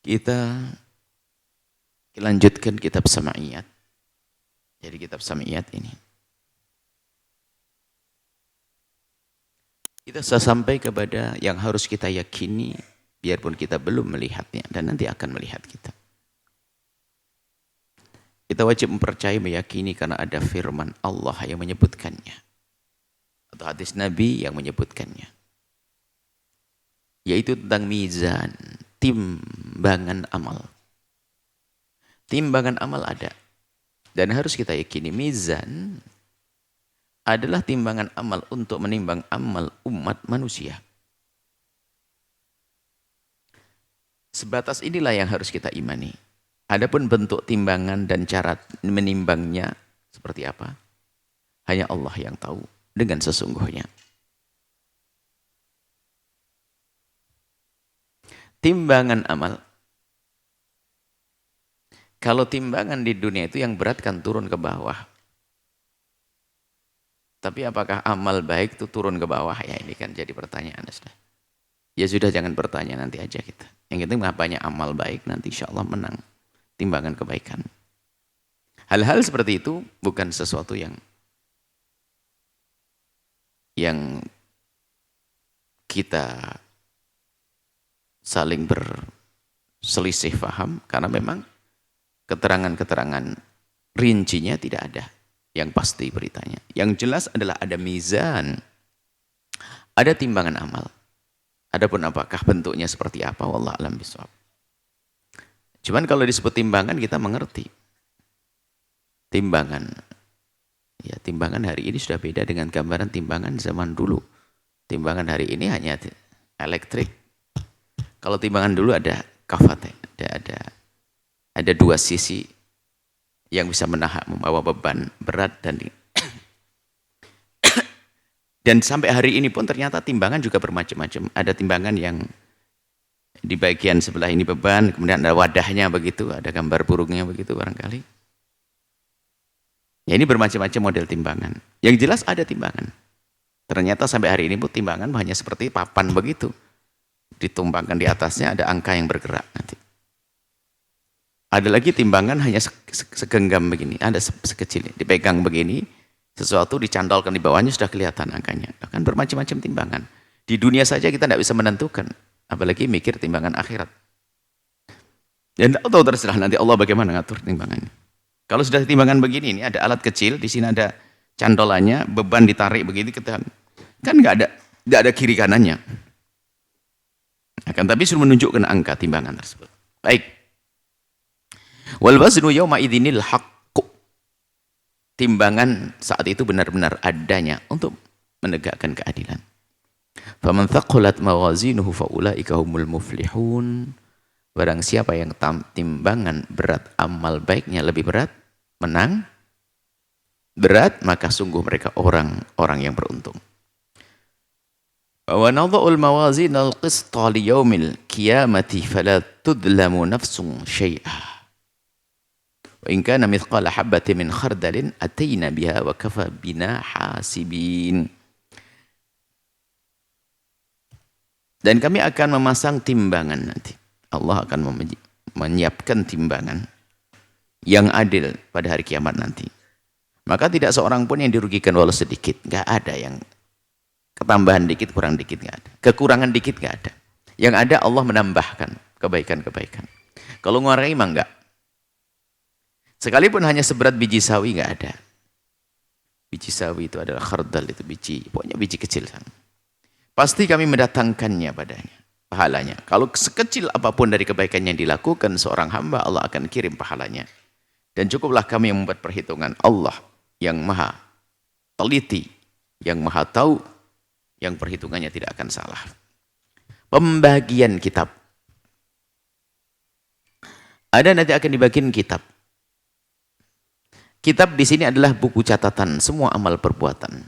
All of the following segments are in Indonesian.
Kita lanjutkan kitab Sama'iyat. Jadi kitab Sama'iyat ini. Kita sudah sampai kepada yang harus kita yakini, biarpun kita belum melihatnya, dan nanti akan melihat kita. Kita wajib mempercayai, meyakini karena ada firman Allah yang menyebutkannya. Atau hadis Nabi yang menyebutkannya. Yaitu tentang mizan, timbangan amal. Timbangan amal ada. Dan harus kita yakini mizan adalah timbangan amal untuk menimbang amal umat manusia. Sebatas inilah yang harus kita imani. Adapun bentuk timbangan dan cara menimbangnya seperti apa, hanya Allah yang tahu dengan sesungguhnya. Timbangan amal. Kalau timbangan di dunia itu yang berat kan turun ke bawah. Tapi apakah amal baik itu turun ke bawah? Ya ini kan jadi pertanyaan. Ya sudah, jangan bertanya, nanti aja kita. Yang penting banyak amal baik, nanti insya Allah menang timbangan kebaikan. Hal-hal seperti itu bukan sesuatu yang kita saling berselisih paham, karena memang keterangan-keterangan rincinya tidak ada yang pasti beritanya. Yang jelas adalah ada mizan, ada timbangan amal. Adapun apakah bentuknya seperti apa, wallahu a'lam bishawab. Cuman kalau disebut timbangan kita mengerti. Timbangan. Ya, timbangan hari ini sudah beda dengan gambaran timbangan zaman dulu. Timbangan hari ini hanya elektrik. Kalau timbangan dulu ada kafat, ada dua sisi yang bisa membawa beban berat dan sampai hari ini pun ternyata timbangan juga bermacam-macam. Ada timbangan yang di bagian sebelah ini beban, kemudian ada wadahnya begitu, ada gambar burungnya begitu barangkali. Ya ini bermacam-macam model timbangan. Yang jelas ada timbangan. Ternyata sampai hari ini pun timbangan hanya seperti papan begitu. Ditumbangkan di atasnya ada angka yang bergerak nanti. Ada lagi timbangan hanya segenggam begini, ada sekecil ini, dipegang begini, sesuatu dicantolkan di bawahnya sudah kelihatan angkanya. Kan bermacam-macam timbangan. Di dunia saja kita tidak bisa menentukan, apalagi mikir timbangan akhirat. Dan tahu terserah nanti Allah bagaimana ngatur timbangannya. Kalau sudah timbangan begini, ini ada alat kecil, di sini ada cantolannya, beban ditarik begitu, kita kan nggak ada kiri kanannya. Akan tapi sudah menunjukkan angka timbangan tersebut. Baik. Wal waznu yawma idzinil haqqu. Timbangan saat itu benar-benar adanya untuk menegakkan keadilan. Faman thaqulat mawazinuhu faulaika humul muflihun. Barang siapa yang timbangan berat, amal baiknya lebih berat, menang berat, maka sungguh mereka orang-orang yang beruntung. Wa nadha'ul mawazinal qista li yaumil qiyamati fala tudlamu nafsun syai'a. Wa in kana mithqala habatin min khardalin atayna biha wa kafa bina hasibin. Dan kami akan memasang timbangan nanti. Allah akan menyiapkan timbangan yang adil pada hari kiamat nanti. Maka tidak seorang pun yang dirugikan walau sedikit. Nggak ada yang ketambahan dikit, kurang dikit, nggak ada. Kekurangan dikit nggak ada. Yang ada Allah menambahkan kebaikan-kebaikan. Kalau ngurangi mah enggak. Sekalipun hanya seberat biji sawi nggak ada. Biji sawi itu adalah khardal, itu biji, pokoknya biji kecil. Pasti kami mendatangkannya padanya, pahalanya. Kalau sekecil apapun dari kebaikan yang dilakukan seorang hamba, Allah akan kirim pahalanya. Dan cukuplah kami yang membuat perhitungan. Allah yang maha teliti, yang maha tahu, yang perhitungannya tidak akan salah. Pembagian kitab. Ada nanti akan dibagiin kitab. Kitab di sini adalah buku catatan semua amal perbuatan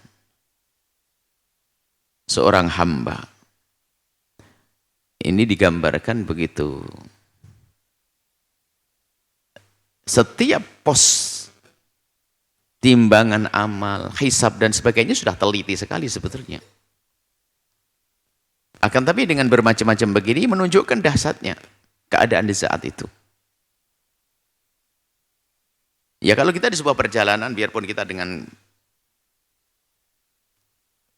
seorang hamba. Ini digambarkan begitu. Setiap pos timbangan amal, hisab dan sebagainya sudah teliti sekali sebetulnya. Akan tapi dengan bermacam-macam begini menunjukkan dahsyatnya. keadaan di saat itu. Ya kalau kita di sebuah perjalanan, biarpun kita dengan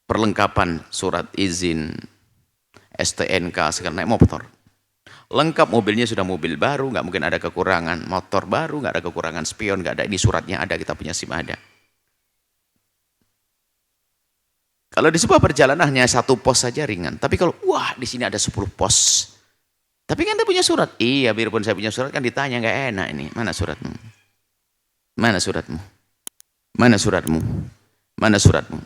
perlengkapan surat izin, STNK, sekarang naik motor. Lengkap, mobilnya sudah mobil baru, nggak mungkin ada kekurangan. Motor baru, nggak ada kekurangan spion, nggak ada. Ini suratnya ada, kita punya SIM ada. Kalau di sebuah perjalanan hanya satu pos saja ringan. Tapi kalau, wah di sini ada 10 pos. Tapi kan dia punya surat. Iya, biarpun saya punya surat kan ditanya, nggak enak ini. Mana suratmu? Mana suratmu? Mana suratmu? Mana suratmu?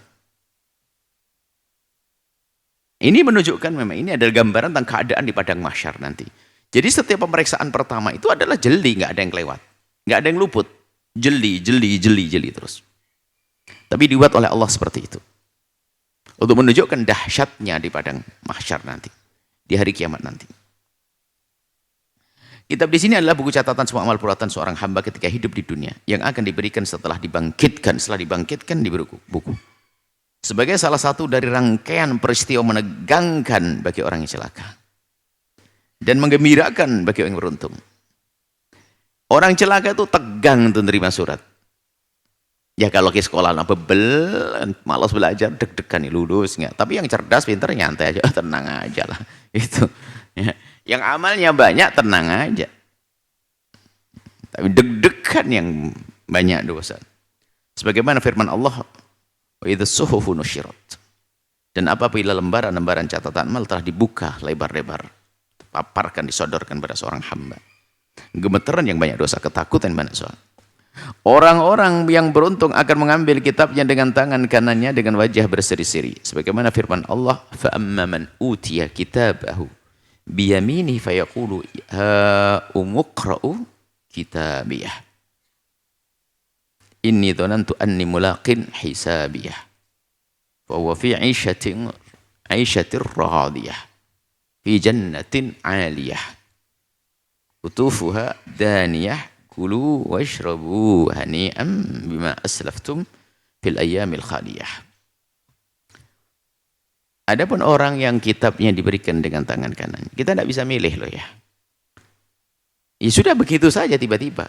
Ini menunjukkan memang ini adalah gambaran tentang keadaan di padang mahsyar nanti. Jadi setiap pemeriksaan pertama itu adalah jeli, nggak ada yang kelewat. Nggak ada yang luput. Jeli, jeli, jeli, jeli terus. Tapi dibuat oleh Allah seperti itu. Untuk menunjukkan dahsyatnya di padang mahsyar nanti. Di hari kiamat nanti. Kitab di sini adalah buku catatan semua amal perbuatan seorang hamba ketika hidup di dunia yang akan diberikan setelah dibangkitkan, diberi buku. Sebagai salah satu dari rangkaian peristiwa menegangkan bagi orang yang celaka dan menggembirakan bagi orang yang beruntung. Orang celaka itu tegang untuk menerima surat. Ya kalau ke sekolah bebel, malas belajar, deg-degan nih lulus nggak. Tapi yang cerdas, pintar, nyantai aja, tenang aja lah. Itu. Ya. Yang amalnya banyak, tenang aja. Tapi deg-degan yang banyak dosa. Sebagaimana firman Allah, wa idza suhufu nusyirat. Dan apabila lembaran-lembaran catatan amal telah dibuka lebar-lebar, paparkan, disodorkan pada seorang hamba. Gemeteran yang banyak dosa, ketakutan banyak soal. Orang-orang yang beruntung akan mengambil kitabnya dengan tangan kanannya dengan wajah berseri-seri. Sebagaimana firman Allah, fa amma man utiya kitabahu biyamini fayaqulu umuqra'u kitabiyah inni dhanantu anni mulaqin hisabiyah fa huwa fi 'ishatin radiyah fi jannatin 'aliyah qutufuha daniyah kulu washrabu hani'an bima aslaftum fil ayyamil khaliyah. Adapun orang yang kitabnya diberikan dengan tangan kanan, kita tidak bisa milih loh ya. Ya sudah begitu saja tiba-tiba.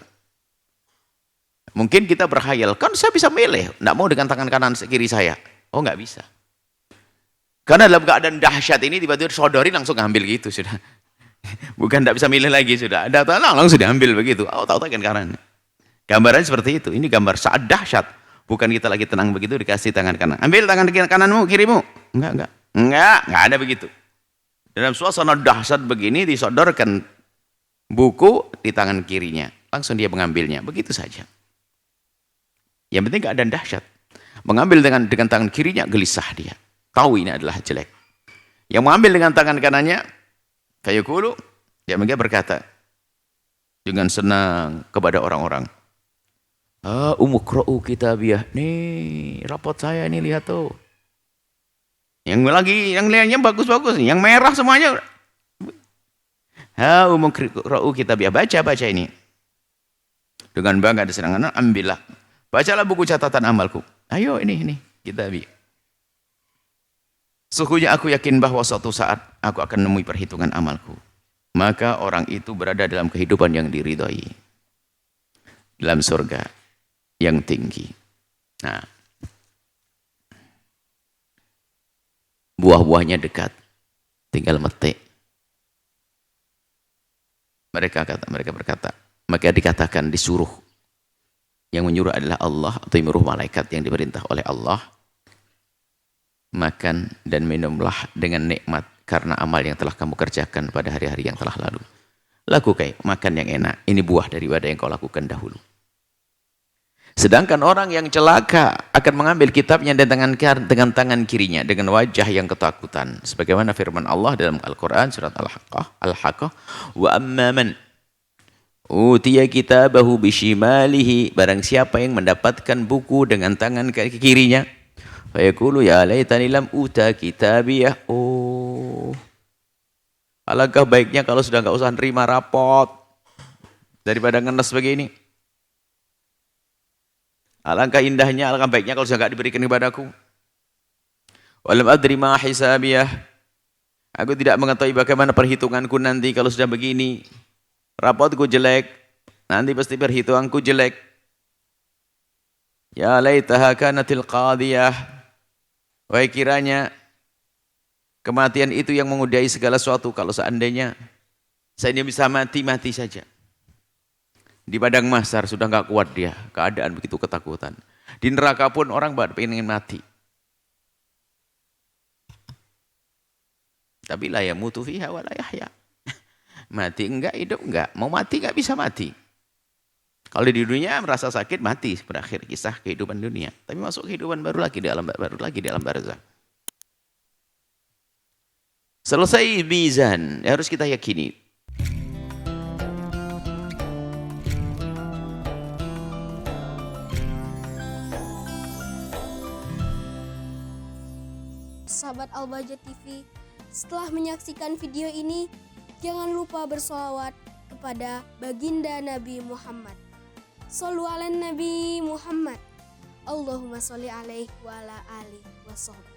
Mungkin kita berkhayal, kan saya bisa milih, tidak mau dengan tangan kanan kiri saya. Oh nggak bisa. Karena dalam keadaan dahsyat ini tiba-tiba sodori langsung ambil gitu sudah. Bukan tidak bisa milih lagi sudah. Ada langsung diambil begitu. Oh tahu kan kanan. Gambarannya seperti itu. Ini gambar saat dahsyat. Bukan kita lagi tenang begitu dikasih tangan kanan. Ambil tangan kananmu, kirimu. Enggak ada begitu. Dalam suasana dahsyat begini disodorkan buku di tangan kirinya. Langsung dia mengambilnya. Begitu saja. Yang penting keadaan dahsyat. Mengambil dengan tangan kirinya gelisah dia. Tahu ini adalah jelek. Yang mengambil dengan tangan kanannya fayaqulu, dia berkata dengan senang kepada orang-orang. Umuqra'u kitabiyah. Nih, rapot saya ini lihat tuh. Yang lainnya bagus-bagus, yang merah semuanya. Umuqra'u kitabiyah, baca ini. Dengan bangga dan senang, ambillah. Bacalah buku catatan amalku. Ayo ini kitabiyah. Sesungguhnya aku yakin bahwa suatu saat aku akan menemui perhitungan amalku. Maka orang itu berada dalam kehidupan yang diridhoi. Dalam surga yang tinggi. Nah, buah-buahnya dekat. Tinggal metik. Mereka berkata, maka dikatakan disuruh. Yang menyuruh adalah Allah atau menyuruh malaikat yang diperintah oleh Allah. Makan dan minumlah dengan nikmat karena amal yang telah kamu kerjakan pada hari-hari yang telah lalu. Lakukan makan yang enak. Ini buah daripada yang kau lakukan dahulu. Sedangkan orang yang celaka akan mengambil kitabnya dengan tangan kirinya dengan wajah yang ketakutan. Sebagaimana firman Allah dalam Al-Quran surat Al-Haqqah, wa amman utiya kitabahu bishimalihi, barang siapa yang mendapatkan buku dengan tangan kirinya, fayaqulu ya laitani lam uta kitabiyah. Oh, alangkah baiknya kalau sudah enggak usah nerima rapot daripada ngenes begini. Alangkah indahnya, alangkah baiknya kalau sudah enggak diberikan kepadaku. Walam adri ma hisabiyah. Aku tidak mengetahui bagaimana perhitunganku nanti kalau sudah begini. rapotku jelek, nanti pasti perhitunganku jelek. Ya laitaha kanatil qadiyah. Wahai kiranya kematian itu yang mengudai segala sesuatu. Kalau seandainya saya bisa mati, mati saja. Di padang mahsyar sudah enggak kuat dia, keadaan begitu ketakutan. Di neraka pun orang pengen mati. Tapi la yamutu fiha wa la yahya. Mati enggak, hidup enggak. Mau mati enggak bisa mati. Kalau di dunia merasa sakit, mati. Berakhir kisah kehidupan dunia. Tapi masuk kehidupan baru lagi di alam barzakh. Selesai mizan, harus kita yakini. Sahabat Al-Bahjah TV, setelah menyaksikan video ini, jangan lupa bersolawat kepada baginda Nabi Muhammad. Shollu ala Nabi Muhammad. Allahumma sholli alaihi wa ala alihi wa sahbihi.